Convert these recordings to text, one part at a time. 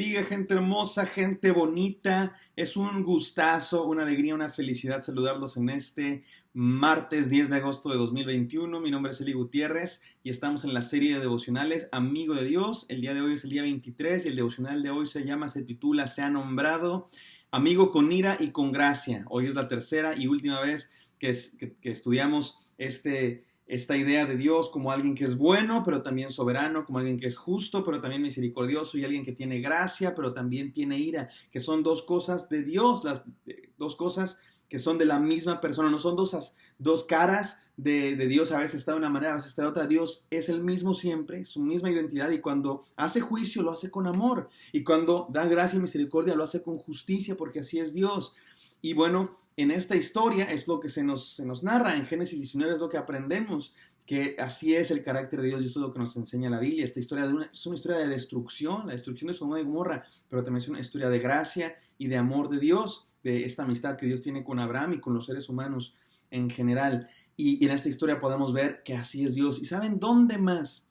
bendiga, gente hermosa, gente bonita. Es un gustazo, una alegría, una felicidad saludarlos en este martes 10 de agosto de 2021. Mi nombre es Eli Gutiérrez y estamos en la serie de devocionales Amigo de Dios. El día de hoy es el día 23 y el devocional de hoy se titula, se ha nombrado Amigo con ira y con gracia. Hoy es la tercera y última vez que estudiamos esta idea de Dios como alguien que es bueno, pero también soberano, como alguien que es justo, pero también misericordioso, y alguien que tiene gracia, pero también tiene ira, que son dos cosas de Dios, las dos cosas que son de la misma persona, no son dos caras de Dios, a veces está de una manera, a veces está de otra. Dios es el mismo siempre, su misma identidad, y cuando hace juicio lo hace con amor, y cuando da gracia y misericordia lo hace con justicia, porque así es Dios. Y bueno, en esta historia es lo que se nos narra, en Génesis 19 es lo que aprendemos, que así es el carácter de Dios, y eso es lo que nos enseña la Biblia. Esta historia es una historia de destrucción, la destrucción de Sodoma y Gomorra, pero también es una historia de gracia y de amor de Dios, de esta amistad que Dios tiene con Abraham y con los seres humanos en general. Y en esta historia podemos ver que así es Dios. ¿Y saben dónde más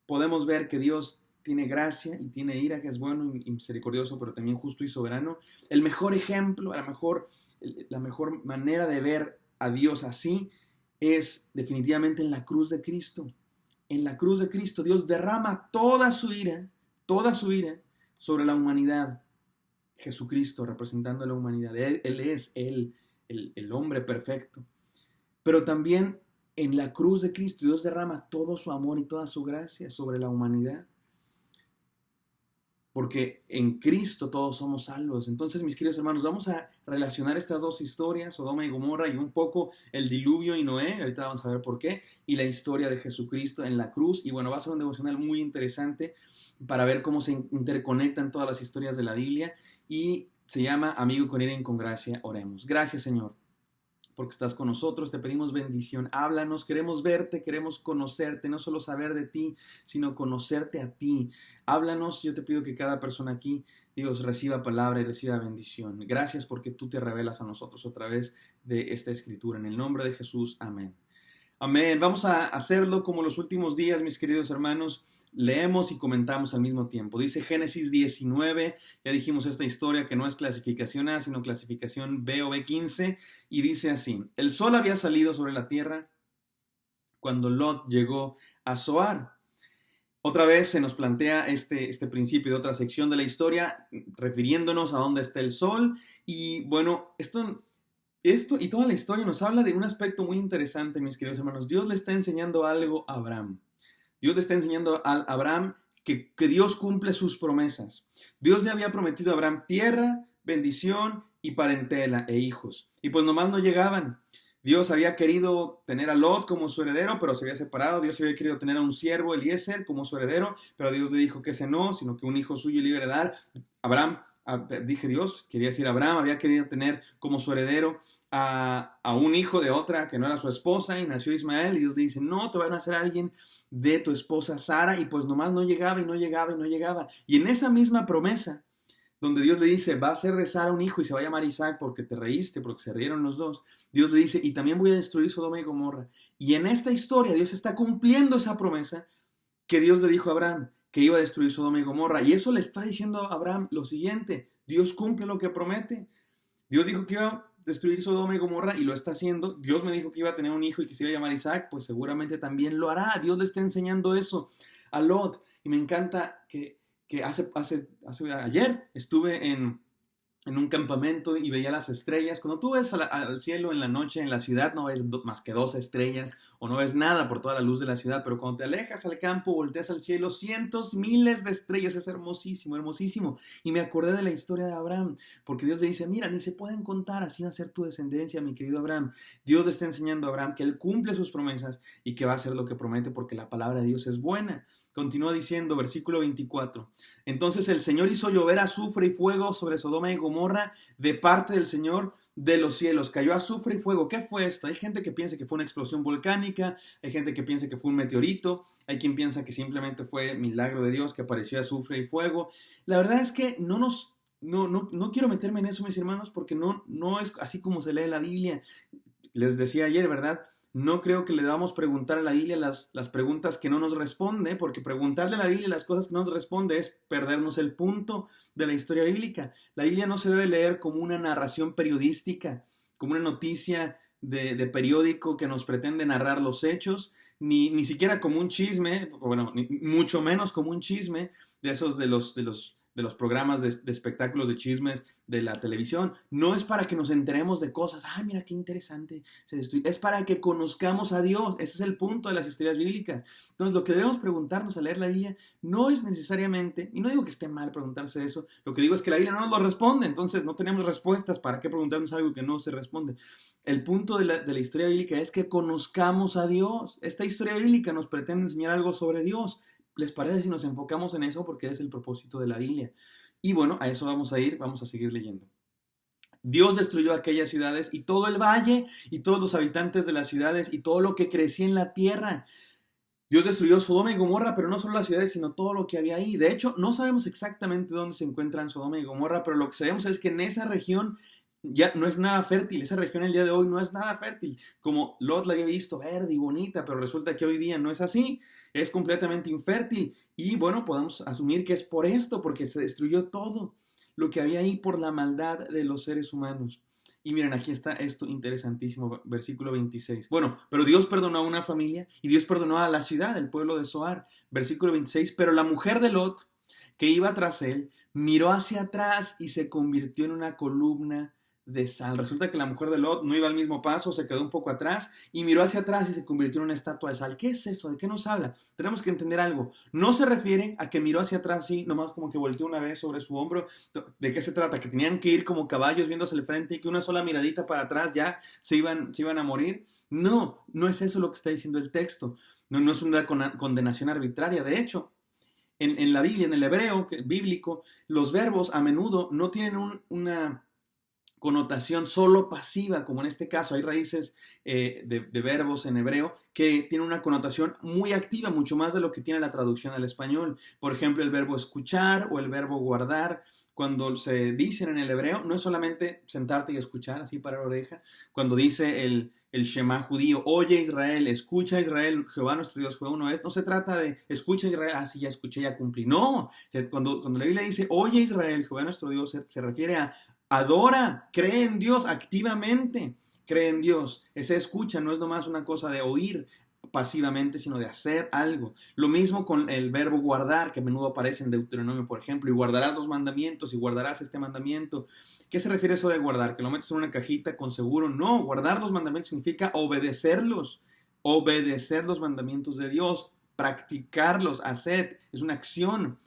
podemos ver que Dios tiene gracia y tiene ira, que es bueno y misericordioso, pero también justo y soberano? El mejor ejemplo, la mejor manera de ver a Dios así es definitivamente en la cruz de Cristo. En la cruz de Cristo Dios derrama toda su ira sobre la humanidad. Jesucristo representando a la humanidad. Él es el hombre perfecto. Pero también en la cruz de Cristo Dios derrama todo su amor y toda su gracia sobre la humanidad. Porque en Cristo todos somos salvos. Entonces, mis queridos hermanos, vamos a relacionar estas dos historias, Sodoma y Gomorra, y un poco el diluvio y Noé, ahorita vamos a ver por qué, y la historia de Jesucristo en la cruz. Y bueno, va a ser un devocional muy interesante para ver cómo se interconectan todas las historias de la Biblia, y se llama Amigo con ira y con gracia. Oremos. Gracias, Señor, porque estás con nosotros, te pedimos bendición, háblanos, queremos verte, queremos conocerte, no solo saber de ti, sino conocerte a ti. Háblanos, yo te pido que cada persona aquí, Dios, reciba palabra y reciba bendición. Gracias porque tú te revelas a nosotros a través de esta escritura. En el nombre de Jesús, amén. Amén. Vamos a hacerlo como los últimos días, mis queridos hermanos. Leemos y comentamos al mismo tiempo. Dice Génesis 19, ya dijimos esta historia que no es clasificación A, sino clasificación B o B15, y dice así: el sol había salido sobre la tierra cuando Lot llegó a Zoar. Otra vez se nos plantea este principio de otra sección de la historia, refiriéndonos a dónde está el sol, y bueno, esto y toda la historia nos habla de un aspecto muy interesante, mis queridos hermanos. Dios le está enseñando algo a Abraham. Dios le está enseñando a Abraham que Dios cumple sus promesas. Dios le había prometido a Abraham tierra, bendición y parentela e hijos. Y pues nomás no llegaban. Dios había querido tener a Lot como su heredero, pero se había separado. Dios había querido tener a un siervo, Eliezer, como su heredero, pero Dios le dijo que ese no, sino que un hijo suyo le iba a heredar. Abraham, dije Dios, quería decir Abraham, había querido tener como su heredero a un hijo de otra que no era su esposa, y nació Ismael, y Dios le dice, no, te va a nacer alguien de tu esposa Sara, y pues nomás no llegaba y no llegaba y no llegaba. Y en esa misma promesa, donde Dios le dice, va a ser de Sara un hijo y se va a llamar Isaac porque te reíste, porque se rieron los dos, Dios le dice, y también voy a destruir Sodoma y Gomorra. Y en esta historia Dios está cumpliendo esa promesa que Dios le dijo a Abraham, que iba a destruir Sodoma y Gomorra. Y eso le está diciendo a Abraham lo siguiente: Dios cumple lo que promete. Dios dijo que iba a destruir Sodoma y Gomorra y lo está haciendo. Dios me dijo que iba a tener un hijo y que se iba a llamar Isaac, pues seguramente también lo hará. Dios le está enseñando eso a Lot. Y me encanta que ayer estuve en un campamento y veía las estrellas. Cuando tú ves al cielo en la noche en la ciudad, no ves más que 2 estrellas o no ves nada por toda la luz de la ciudad, pero cuando te alejas al campo, volteas al cielo, cientos, miles de estrellas. Es hermosísimo, hermosísimo. Y me acordé de la historia de Abraham, porque Dios le dice, mira, ni se pueden contar, así va a ser tu descendencia, mi querido Abraham. Dios le está enseñando a Abraham que él cumple sus promesas y que va a hacer lo que promete, porque la palabra de Dios es buena. Continúa diciendo, versículo 24. Entonces el Señor hizo llover azufre y fuego sobre Sodoma y Gomorra de parte del Señor de los cielos. Cayó azufre y fuego. ¿Qué fue esto? Hay gente que piensa que fue una explosión volcánica, hay gente que piensa que fue un meteorito, hay quien piensa que simplemente fue milagro de Dios, que apareció azufre y fuego. La verdad es que no quiero meterme en eso, mis hermanos, porque no es así como se lee la Biblia. Les decía ayer, ¿verdad? No creo que le debamos preguntar a la Biblia las preguntas que no nos responde, porque preguntarle a la Biblia las cosas que no nos responde es perdernos el punto de la historia bíblica. La Biblia no se debe leer como una narración periodística, como una noticia de periódico que nos pretende narrar los hechos, ni siquiera como un chisme, bueno, mucho menos como un chisme de esos de los programas de espectáculos de chismes de la televisión. No es para que nos enteremos de cosas. Ay, mira qué interesante se destruye. Es para que conozcamos a Dios. Ese es el punto de las historias bíblicas. Entonces, lo que debemos preguntarnos al leer la Biblia no es necesariamente, y no digo que esté mal preguntarse eso, lo que digo es que la Biblia no nos lo responde. Entonces, no tenemos respuestas. ¿Para qué preguntarnos algo que no se responde? El punto de la historia bíblica es que conozcamos a Dios. Esta historia bíblica nos pretende enseñar algo sobre Dios. ¿Les parece si nos enfocamos en eso? Porque es el propósito de la Biblia. Y bueno, a eso vamos a ir, vamos a seguir leyendo. Dios destruyó aquellas ciudades y todo el valle y todos los habitantes de las ciudades y todo lo que crecía en la tierra. Dios destruyó Sodoma y Gomorra, pero no solo las ciudades, sino todo lo que había ahí. De hecho, no sabemos exactamente dónde se encuentran Sodoma y Gomorra, pero lo que sabemos es que en esa región ya no es nada fértil. Esa región el día de hoy no es nada fértil. Como Lot la había visto verde y bonita, pero resulta que hoy día no es así. Es completamente infértil. Y bueno, podemos asumir que es por esto, porque se destruyó todo lo que había ahí por la maldad de los seres humanos. Y miren, aquí está esto interesantísimo, versículo 26. Bueno, pero Dios perdonó a una familia y Dios perdonó a la ciudad, el pueblo de Zoar. Versículo 26, pero la mujer de Lot, que iba tras él, miró hacia atrás y se convirtió en una columna de sal. Resulta que la mujer de Lot no iba al mismo paso, se quedó un poco atrás y miró hacia atrás y se convirtió en una estatua de sal. ¿Qué es eso? ¿De qué nos habla? Tenemos que entender algo. No se refiere a que miró hacia atrás y nomás como que volteó una vez sobre su hombro. ¿De qué se trata? Que tenían que ir como caballos viéndose el frente y que una sola miradita para atrás ya se iban a morir. No, no es eso lo que está diciendo el texto. No es una condenación arbitraria. De hecho, en la Biblia, en el hebreo bíblico, los verbos a menudo no tienen una connotación solo pasiva, como en este caso hay raíces de verbos en hebreo que tienen una connotación muy activa, mucho más de lo que tiene la traducción al español. Por ejemplo, el verbo escuchar o el verbo guardar, cuando se dicen en el hebreo, no es solamente sentarte y escuchar, así para la oreja. Cuando dice el Shema judío, oye Israel, escucha Israel, Jehová nuestro Dios, Jehová uno es, no se trata de escucha Israel, así ya escuché, ya cumplí. No, cuando la Biblia dice, oye Israel, Jehová nuestro Dios, se refiere a adora, cree en Dios activamente, cree en Dios. Esa escucha no es nomás una cosa de oír pasivamente, sino de hacer algo. Lo mismo con el verbo guardar, que a menudo aparece en Deuteronomio, por ejemplo, y guardarás los mandamientos y guardarás este mandamiento. ¿Qué se refiere eso de guardar? ¿Que lo metes en una cajita con seguro? No, guardar los mandamientos significa obedecerlos, obedecer los mandamientos de Dios, practicarlos, hacer, es una acción.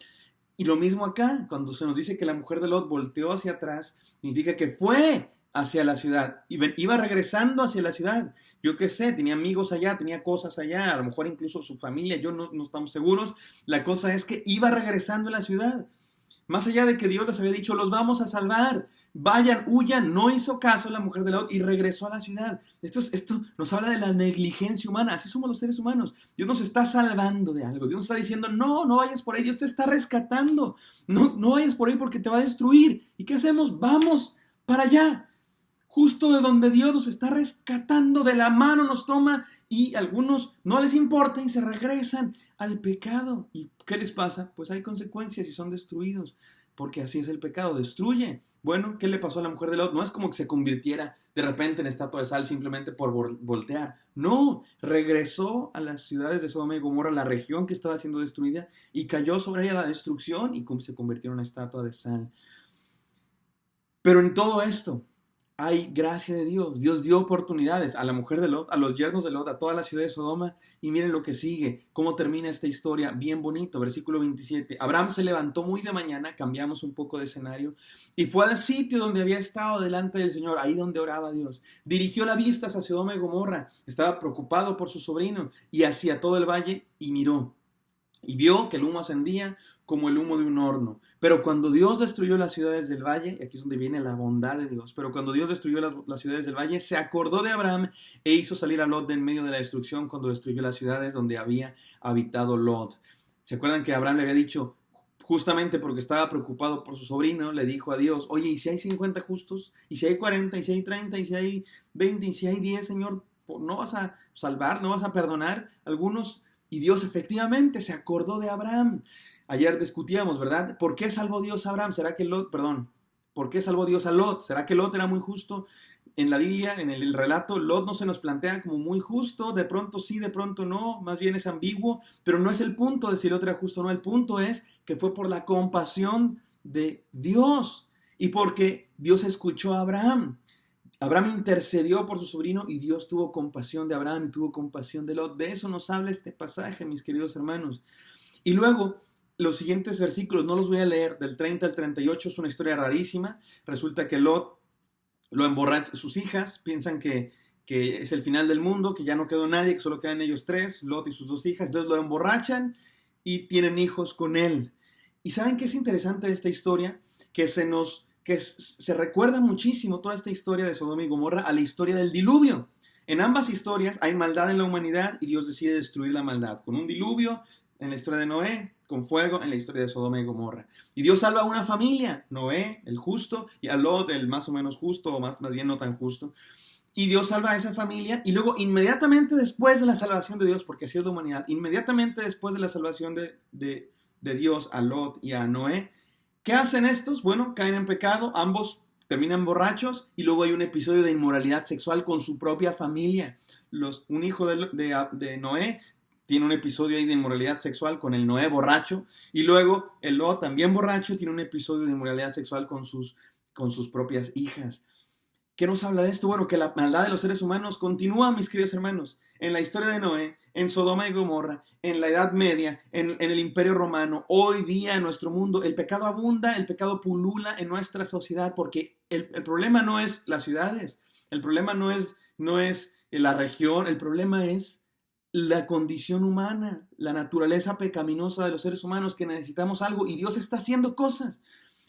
Y lo mismo acá, cuando se nos dice que la mujer de Lot volteó hacia atrás, significa que fue hacia la ciudad, iba regresando hacia la ciudad. Yo qué sé, tenía amigos allá, tenía cosas allá, a lo mejor incluso su familia, yo no estamos seguros. La cosa es que iba regresando a la ciudad. Más allá de que Dios les había dicho, los vamos a salvar, vayan, huyan, no hizo caso la mujer de Lot y regresó a la ciudad. Esto nos habla de la negligencia humana, así somos los seres humanos. Dios nos está salvando de algo, Dios nos está diciendo, no vayas por ahí, Dios te está rescatando, no vayas por ahí porque te va a destruir. ¿Y qué hacemos? Vamos para allá, justo de donde Dios nos está rescatando, de la mano nos toma y a algunos no les importa y se regresan al pecado. ¿Y qué les pasa? Pues hay consecuencias y son destruidos, porque así es el pecado, destruye. Bueno, ¿qué le pasó a la mujer de Lot? No es como que se convirtiera de repente en estatua de sal simplemente por voltear. No, regresó a las ciudades de Sodoma y Gomorra, la región que estaba siendo destruida, y cayó sobre ella la destrucción y se convirtió en una estatua de sal. Pero en todo esto hay gracia de Dios. Dios dio oportunidades a la mujer de Lot, a los yernos de Lot, a toda la ciudad de Sodoma. Y miren lo que sigue, cómo termina esta historia, bien bonito. Versículo 27. Abraham se levantó muy de mañana, cambiamos un poco de escenario, y fue al sitio donde había estado delante del Señor, ahí donde oraba Dios. Dirigió la vista hacia Sodoma y Gomorra, estaba preocupado por su sobrino, y hacia todo el valle, y miró. Y vio que el humo ascendía como el humo de un horno. Pero cuando Dios destruyó las ciudades del valle, y aquí es donde viene la bondad de Dios, pero cuando Dios destruyó las ciudades del valle, se acordó de Abraham e hizo salir a Lot de en medio de la destrucción cuando destruyó las ciudades donde había habitado Lot. ¿Se acuerdan que Abraham le había dicho, justamente porque estaba preocupado por su sobrino, le dijo a Dios, oye, ¿y si hay 50 justos? ¿Y si hay 40? ¿Y si hay 30? ¿Y si hay 20? ¿Y si hay 10, Señor? no vas a salvar, no vas a perdonar a algunos. Y Dios efectivamente se acordó de Abraham. Ayer discutíamos, ¿verdad? ¿Por qué salvó Dios a Abraham? ¿Será que Lot, perdón, ¿por qué salvó Dios a Lot? ¿Será que Lot era muy justo? En la Biblia, en el relato, Lot no se nos plantea como muy justo, de pronto sí, de pronto no, más bien es ambiguo, pero no es el punto de si Lot era justo o no, el punto es que fue por la compasión de Dios y porque Dios escuchó a Abraham. Abraham intercedió por su sobrino y Dios tuvo compasión de Abraham y tuvo compasión de Lot. De eso nos habla este pasaje, mis queridos hermanos. Y luego, los siguientes versículos, no los voy a leer, del 30 al 38, es una historia rarísima. Resulta que Lot lo emborracha, sus hijas piensan que es el final del mundo, que ya no quedó nadie, que solo quedan ellos tres, Lot y sus dos hijas. Entonces lo emborrachan y tienen hijos con él. ¿Y saben qué es interesante de esta historia? Que se recuerda muchísimo toda esta historia de Sodoma y Gomorra a la historia del diluvio. En ambas historias hay maldad en la humanidad y Dios decide destruir la maldad con un diluvio en la historia de Noé, con fuego en la historia de Sodoma y Gomorra. Y Dios salva a una familia, Noé, el justo, y a Lot, el más o menos justo, o más bien no tan justo. Y Dios salva a esa familia, y luego inmediatamente después de la salvación de Dios, porque así es la humanidad, inmediatamente después de la salvación de Dios a Lot y a Noé, ¿qué hacen estos? Bueno, caen en pecado, ambos terminan borrachos, y luego hay un episodio de inmoralidad sexual con su propia familia. Un hijo de Noé tiene un episodio ahí de inmoralidad sexual con el Noé borracho, y luego el Lot también borracho tiene un episodio de inmoralidad sexual con sus propias hijas. ¿Qué nos habla de esto? Bueno, que la maldad de los seres humanos continúa, mis queridos hermanos, en la historia de Noé, en Sodoma y Gomorra, en la Edad Media, en el Imperio Romano. Hoy día en nuestro mundo el pecado abunda, el pecado pulula en nuestra sociedad, porque el problema no es las ciudades, el problema no es la región, el problema es la condición humana, la naturaleza pecaminosa de los seres humanos, que necesitamos algo, y Dios está haciendo cosas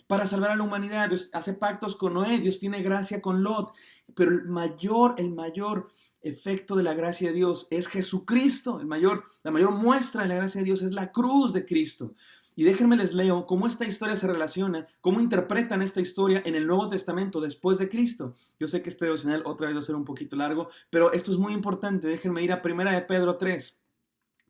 para salvar a la humanidad. Dios hace pactos con Noé, Dios tiene gracia con Lot, pero el mayor efecto de la gracia de Dios es Jesucristo. La mayor muestra de la gracia de Dios es la cruz de Cristo. Y déjenme les leo cómo esta historia se relaciona, cómo interpretan esta historia en el Nuevo Testamento después de Cristo. Yo sé que este devocional otra vez va a ser un poquito largo, pero esto es muy importante. Déjenme ir a 1 de Pedro 3.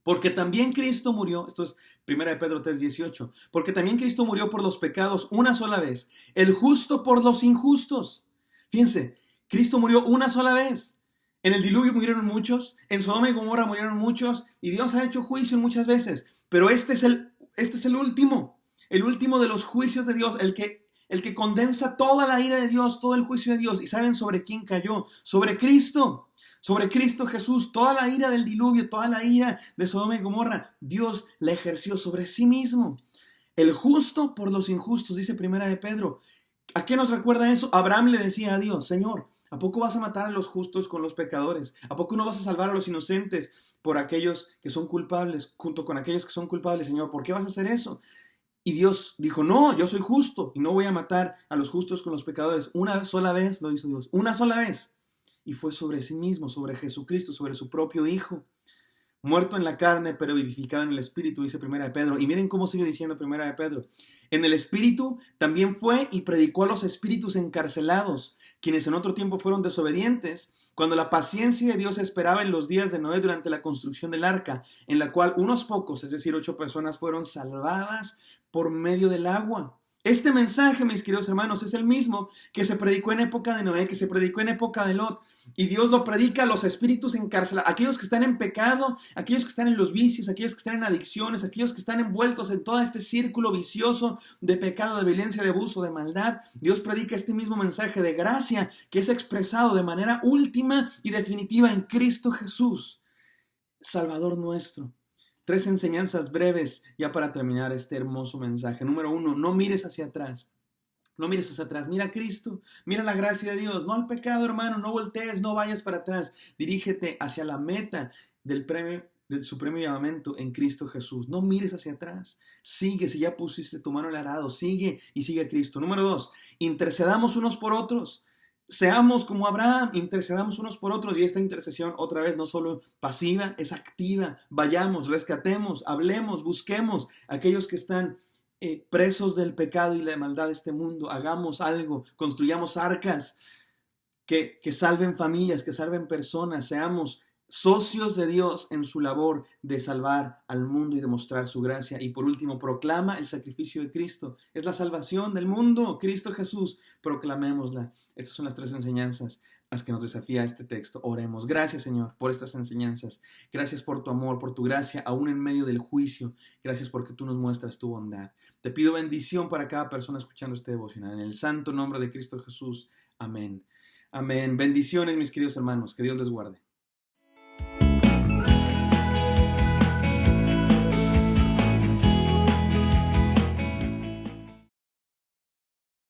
Porque también Cristo murió, esto es 1 de Pedro 3:18, porque también Cristo murió por los pecados una sola vez, el justo por los injustos. Fíjense, Cristo murió una sola vez. En el diluvio murieron muchos, en Sodoma y Gomorra murieron muchos, y Dios ha hecho juicio muchas veces, pero este es el último de los juicios de Dios, el que condensa toda la ira de Dios, todo el juicio de Dios. ¿Y saben sobre quién cayó? Sobre Cristo Jesús. Toda la ira del diluvio, toda la ira de Sodoma y Gomorra, Dios la ejerció sobre sí mismo. El justo por los injustos, dice 1 de Pedro. ¿A qué nos recuerda eso? Abraham le decía a Dios: Señor, ¿a poco vas a matar a los justos con los pecadores? ¿A poco no vas a salvar a los inocentes por aquellos que son culpables, junto con aquellos que son culpables, Señor? ¿Por qué vas a hacer eso? Y Dios dijo: no, yo soy justo y no voy a matar a los justos con los pecadores. Una sola vez lo hizo Dios, una sola vez. Y fue sobre sí mismo, sobre Jesucristo, sobre su propio Hijo. Muerto en la carne, pero vivificado en el Espíritu, dice 1 de Pedro. Y miren cómo sigue diciendo 1 de Pedro. En el Espíritu también fue y predicó a los espíritus encarcelados, quienes en otro tiempo fueron desobedientes, cuando la paciencia de Dios esperaba en los días de Noé durante la construcción del arca, en la cual unos pocos, es decir, 8 personas, fueron salvadas por medio del agua. Este mensaje, mis queridos hermanos, es el mismo que se predicó en época de Noé, que se predicó en época de Lot. Y Dios lo predica a los espíritus encarcelados, aquellos que están en pecado, aquellos que están en los vicios, aquellos que están en adicciones, aquellos que están envueltos en todo este círculo vicioso de pecado, de violencia, de abuso, de maldad. Dios predica este mismo mensaje de gracia que es expresado de manera última y definitiva en Cristo Jesús, Salvador nuestro. 3 enseñanzas breves ya para terminar este hermoso mensaje. Número 1, no mires hacia atrás. No mires hacia atrás, mira a Cristo, mira la gracia de Dios, no al pecado, hermano, no voltees, no vayas para atrás, dirígete hacia la meta del supremo llamamiento en Cristo Jesús. No mires hacia atrás, sigue, si ya pusiste tu mano en el arado, sigue y sigue a Cristo. Número 2, intercedamos unos por otros. Seamos como Abraham, intercedamos unos por otros, y esta intercesión otra vez no solo pasiva, es activa. Vayamos, rescatemos, hablemos, busquemos a aquellos que están presos del pecado y la maldad de este mundo. Hagamos algo, construyamos arcas, que salven familias, que salven personas, seamos socios de Dios en su labor de salvar al mundo y demostrar su gracia. Y por último, proclama el sacrificio de Cristo. Es la salvación del mundo, Cristo Jesús. Proclamémosla. Estas son las tres enseñanzas a las que nos desafía este texto. Oremos. Gracias, Señor, por estas enseñanzas. Gracias por tu amor, por tu gracia, aún en medio del juicio. Gracias porque tú nos muestras tu bondad. Te pido bendición para cada persona escuchando este devocional. En el santo nombre de Cristo Jesús. Amén. Amén. Bendiciones, mis queridos hermanos. Que Dios les guarde.